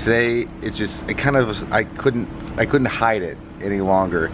today it's just, it kind of was, I couldn't hide it any longer.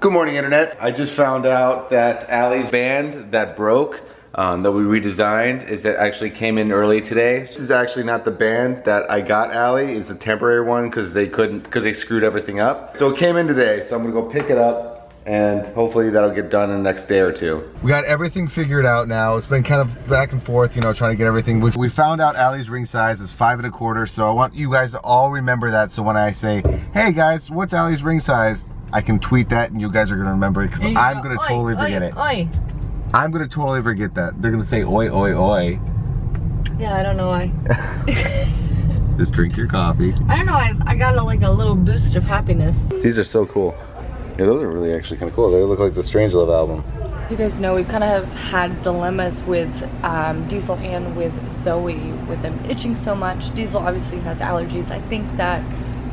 Good morning, internet. I just found out that Allie's band that broke, that we redesigned, is that actually came in early today. This is actually not the band that I got Allie. It's a temporary one because they screwed everything up. So it came in today, so I'm gonna go pick it up and hopefully that'll get done in the next day or two. We got everything figured out now. It's been kind of back and forth, you know, trying to get everything. We found out Allie's ring size is 5 1/4, so I want you guys to all remember that. So when I say, hey guys, what's Allie's ring size? I can tweet that and you guys are gonna remember it because I'm gonna totally forget it. Oi. I'm gonna totally forget that. They're gonna say oi, oi, oi. Yeah, I don't know why. Just drink your coffee. I don't know, I got like a little boost of happiness. These are so cool. Yeah, those are really actually kind of cool. They look like the Strangelove album. As you guys know, we kind of have had dilemmas with Diesel and with Zoe, with them itching so much. Diesel obviously has allergies. I think that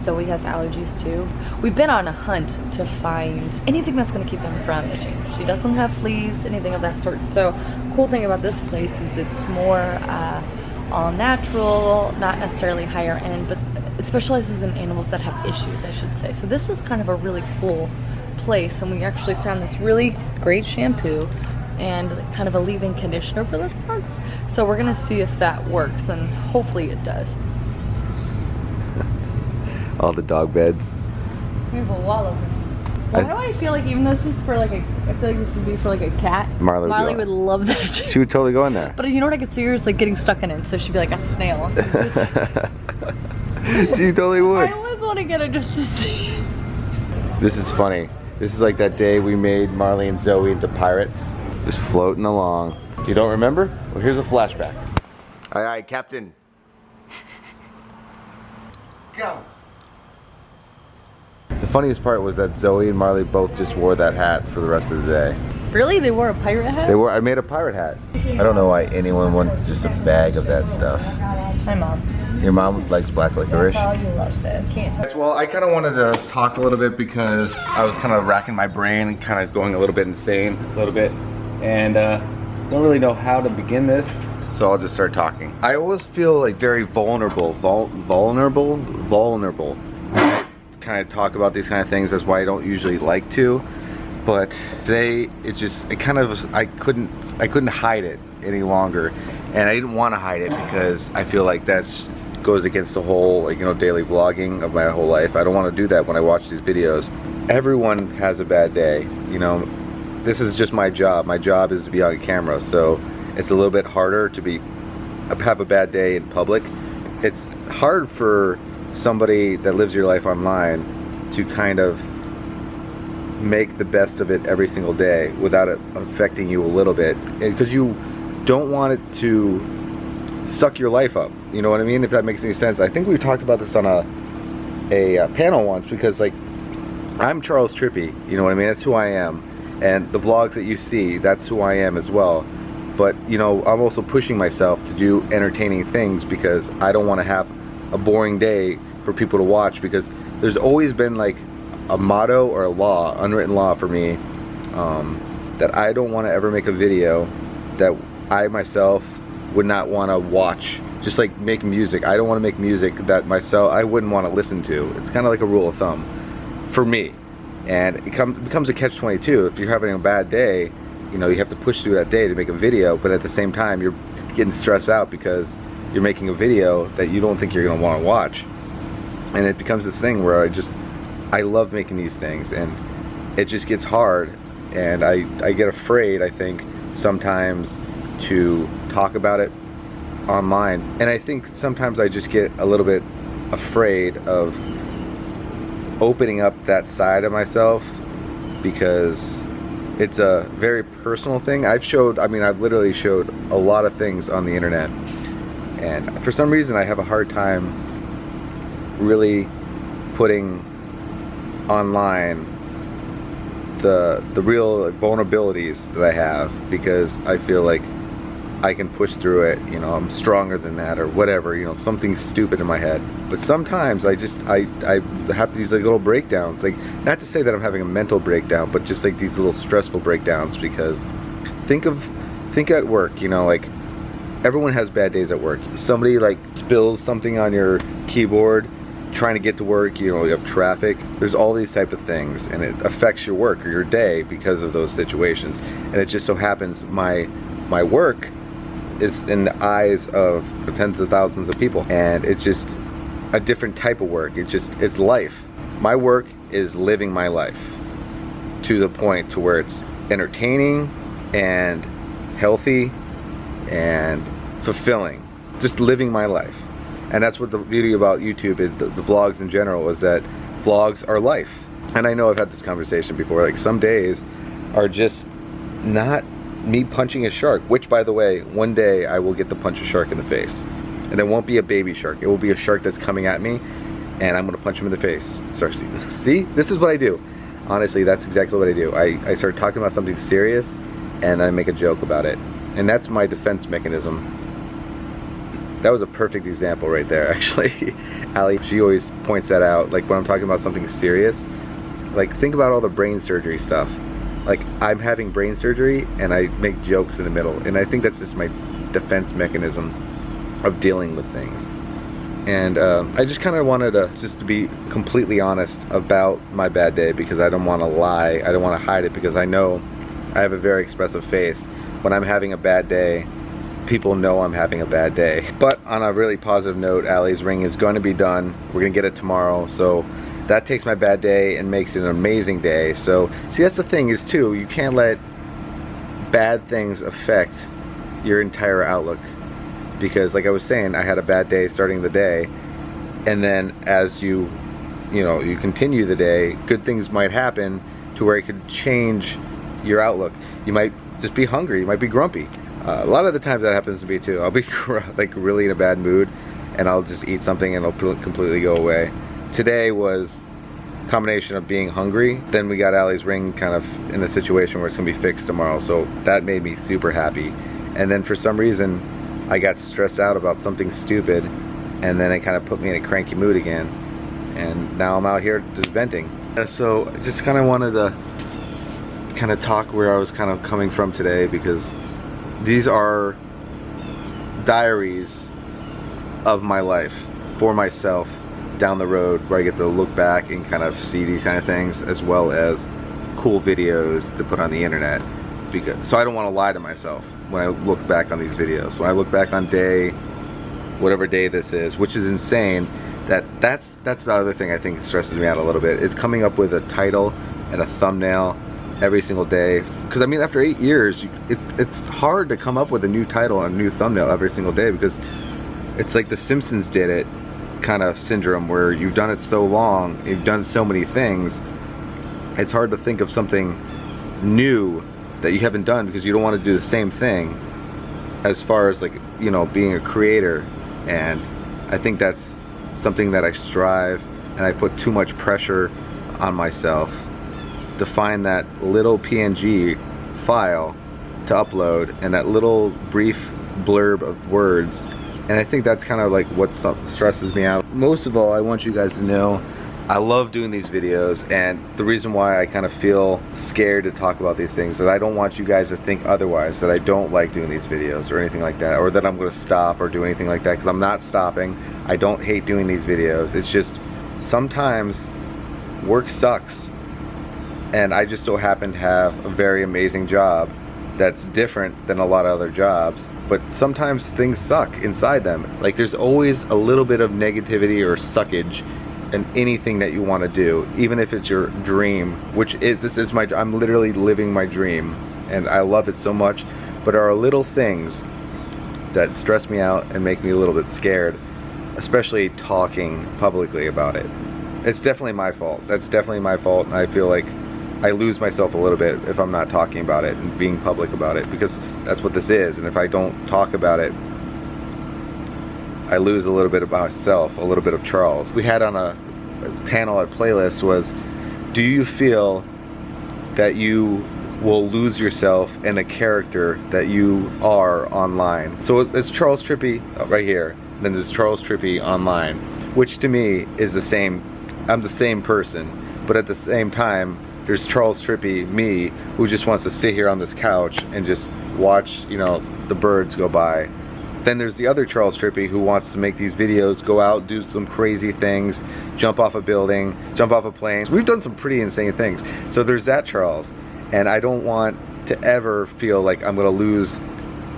Zoe has allergies too. We've been on a hunt to find anything that's gonna keep them from itching. She doesn't have fleas, anything of that sort. So, cool thing about this place is it's more all natural, not necessarily higher end, but it specializes in animals that have issues, I should say. So this is kind of a really cool place, and we actually found this really great shampoo and kind of a leave-in conditioner for the dogs. So we're gonna see if that works, and hopefully it does. All the dog beds. We have a wall of them. Why do I feel like, even though this is for like I feel like this would be for like a cat. Marley would love that. She would totally go in there. But you know what I could see her is like getting stuck in it, so she'd be like a snail. She totally would. I always want to get her just to see. This is funny. This is like that day we made Marley and Zoe into pirates. Just floating along. You don't remember? Well, here's a flashback. Aye, aye, Captain. Go. The funniest part was that Zoe and Marley both just wore that hat for the rest of the day. Really? They wore a pirate hat? I made a pirate hat. I don't know why anyone wanted just a bag of that stuff. My mom. Your mom likes black licorice? That's all you love it. Can't. Well, I kind of wanted to talk a little bit because I was kind of racking my brain and kind of going a little bit insane a little bit. And don't really know how to begin this, so I'll just start talking. I always feel like very vulnerable. Vulnerable? Kind of talk about these kind of things. That's why I don't usually like to, but today it's just, it kind of was, I couldn't hide it any longer, and I didn't want to hide it because I feel like that goes against the whole, like, you know, daily vlogging of my whole life. I don't want to do that when I watch these videos. Everyone has a bad day, you know. This is just my job. My job is to be on camera, so it's a little bit harder to have a bad day in public. It's hard for somebody that lives your life online to kind of make the best of it every single day without it affecting you a little bit, because you don't want it to suck your life up, you know what I mean, if that makes any sense. I think we talked about this on a panel once, because like, I'm CharlesTrippy, you know what I mean, that's who I am, and the vlogs that you see, that's who I am as well. But you know, I'm also pushing myself to do entertaining things because I don't want to have a boring day for people to watch, because there's always been like a motto or a law, unwritten law for me, that I don't want to ever make a video that I myself would not want to watch. Just like make music, I don't want to make music that I wouldn't want to listen to. It's kind of like a rule of thumb for me, and it becomes a catch-22. If you're having a bad day, you know, you have to push through that day to make a video, but at the same time you're getting stressed out because you're making a video that you don't think you're going to want to watch. And it becomes this thing where I love making these things, and it just gets hard, and I get afraid, I think, sometimes to talk about it online. And I think sometimes I just get a little bit afraid of opening up that side of myself, because it's a very personal thing. I've literally showed a lot of things on the internet, and for some reason I have a hard time really putting online the real vulnerabilities that I have, because I feel like I can push through it, you know, I'm stronger than that, or whatever, you know, something stupid in my head. But sometimes I have these like little breakdowns, like, not to say that I'm having a mental breakdown, but just like these little stressful breakdowns, because think at work, you know, like, everyone has bad days at work. Somebody like spills something on your keyboard trying to get to work, you know, you have traffic, there's all these type of things, and it affects your work or your day because of those situations. And it just so happens my work is in the eyes of tens of thousands of people, and it's just a different type of work. It's life. My work is living my life to the point to where it's entertaining and healthy and fulfilling, just living my life. And that's what the beauty about YouTube is, the vlogs in general, is that vlogs are life. And I know I've had this conversation before, like, some days are just not me punching a shark, which, by the way, one day I will get to punch a shark in the face. And it won't be a baby shark, it will be a shark that's coming at me, and I'm gonna punch him in the face. Sorry, see, this is what I do. Honestly, that's exactly what I do. I start talking about something serious, and I make a joke about it. And that's my defense mechanism. That was a perfect example right there, actually. Allie, she always points that out, like when I'm talking about something serious, like, think about all the brain surgery stuff. Like, I'm having brain surgery and I make jokes in the middle, and I think that's just my defense mechanism of dealing with things. And I just kind of wanted to be completely honest about my bad day, because I don't want to lie, I don't want to hide it, because I know I have a very expressive face. When I'm having a bad day, people know I'm having a bad day. But on a really positive note, Allie's ring is going to be done. We're gonna get it tomorrow, so that takes my bad day and makes it an amazing day. So, see, that's the thing is, too, you can't let bad things affect your entire outlook. Because, like I was saying, I had a bad day starting the day, and then as you continue the day, good things might happen to where it could change your outlook. You might just be hungry, you might be grumpy. A lot of the times that happens to me too. I'll be like really in a bad mood, and I'll just eat something and it'll completely go away. Today was a combination of being hungry, then we got Allie's ring kind of in a situation where it's gonna be fixed tomorrow, so that made me super happy. And then for some reason I got stressed out about something stupid, and then it kind of put me in a cranky mood again, and now I'm out here just venting. So I just kind of wanted to kind of talk where I was kind of coming from today, because these are diaries of my life for myself down the road, where I get to look back and kind of see these kind of things, as well as cool videos to put on the internet. So I don't want to lie to myself when I look back on these videos. When I look back on whatever day this is, which is insane, that's the other thing I think stresses me out a little bit, is coming up with a title and a thumbnail every single day. Because I mean, after 8 years, it's hard to come up with a new title and a new thumbnail every single day, because it's like the Simpsons did it kind of syndrome, where you've done it so long, you've done so many things, it's hard to think of something new that you haven't done, because you don't want to do the same thing as far as, like, you know, being a creator. And I think that's something that I strive, and I put too much pressure on myself to find that little PNG file to upload, and that little brief blurb of words. And I think that's kind of like what stresses me out. Most of all, I want you guys to know I love doing these videos, and the reason why I kind of feel scared to talk about these things is that I don't want you guys to think otherwise, that I don't like doing these videos or anything like that, or that I'm going to stop or do anything like that, because I'm not stopping. I don't hate doing these videos. It's just sometimes work sucks, and I just so happen to have a very amazing job that's different than a lot of other jobs, but sometimes things suck inside them. Like, there's always a little bit of negativity or suckage in anything that you want to do, even if it's your dream, which is I'm literally living my dream, and I love it so much. But there are little things that stress me out and make me a little bit scared, especially talking publicly about it. It's definitely my fault. That's definitely my fault, and I feel like I lose myself a little bit if I'm not talking about it and being public about it, because that's what this is. And if I don't talk about it, I lose a little bit of myself, a little bit of Charles. We had on a panel at Playlist was, do you feel that you will lose yourself in a character that you are online. So it's CharlesTrippy right here, and then there's CharlesTrippy online, which to me is the same. I'm the same person, but at the same time, there's CharlesTrippy me, who just wants to sit here on this couch and just watch, you know, the birds go by. Then there's the other CharlesTrippy who wants to make these videos, go out, do some crazy things, jump off a building, jump off a plane. We've done some pretty insane things. So there's that Charles, and I don't want to ever feel like I'm gonna lose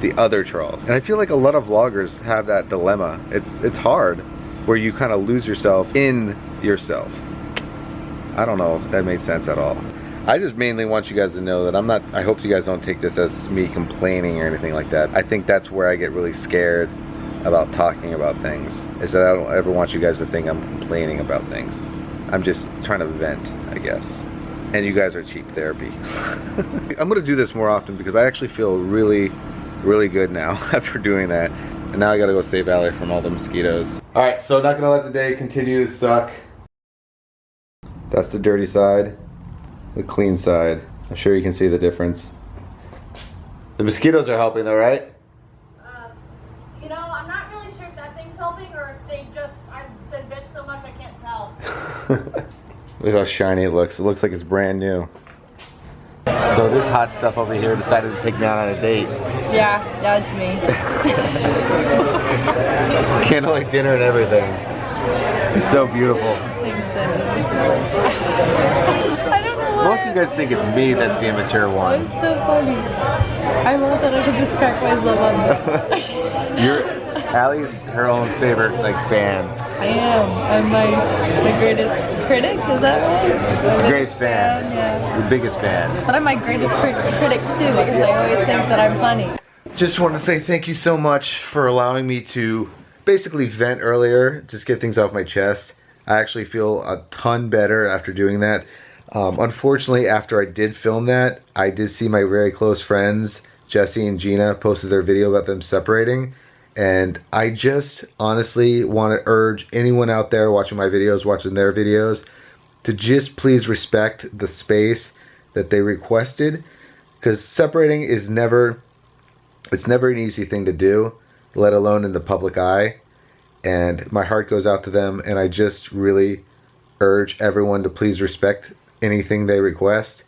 the other Charles. And I feel like a lot of vloggers have that dilemma. It's hard, where you kind of lose yourself in yourself. I don't know if that made sense at all. I just mainly want you guys to know that I'm not, I hope you guys don't take this as me complaining or anything like that. I think that's where I get really scared about talking about things, is that I don't ever want you guys to think I'm complaining about things. I'm just trying to vent, I guess. And you guys are cheap therapy. I'm gonna do this more often because I actually feel really, really good now after doing that. And now I gotta go save Allie from all the mosquitoes. All right, so not gonna let the day continue to suck. That's the dirty side. The clean side. I'm sure you can see the difference. The mosquitoes are helping though, right? You know, I'm not really sure if that thing's helping or if they just, I've been bit so much I can't tell. Look how shiny it looks. It looks like it's brand new. So this hot stuff over here decided to take me out on a date. Yeah, that's me. Candlelight dinner and everything. It's so beautiful. I don't know why. Most of you guys think it's me that's the immature one. It's so funny. I love that I can just crack myself on. Allie's her own favorite fan. I am. I'm my greatest critic, is that right? Greatest fan. Yeah. Your biggest fan. But I'm my greatest critic too, because I always think that I'm funny. Just want to say thank you so much for allowing me to basically vent earlier, just get things off my chest. I actually feel a ton better after doing that. Unfortunately, after I did film that, I did see my very close friends, Jesse and Gina, posted their video about them separating. And I just honestly want to urge anyone out there watching my videos, watching their videos, to just please respect the space that they requested. Because separating is never an easy thing to do, let alone in the public eye. And my heart goes out to them, and I just really urge everyone to please respect anything they request.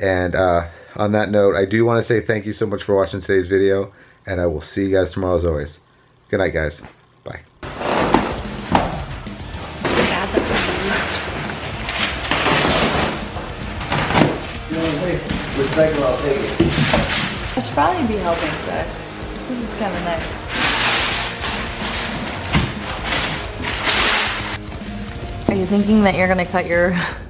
And on that note, I do want to say thank you so much for watching today's video, and I will see you guys tomorrow as always. Good night, guys. Bye. Recycle, I'll take it. I should probably be helping today. This is kind of nice. Are you thinking that you're gonna cut your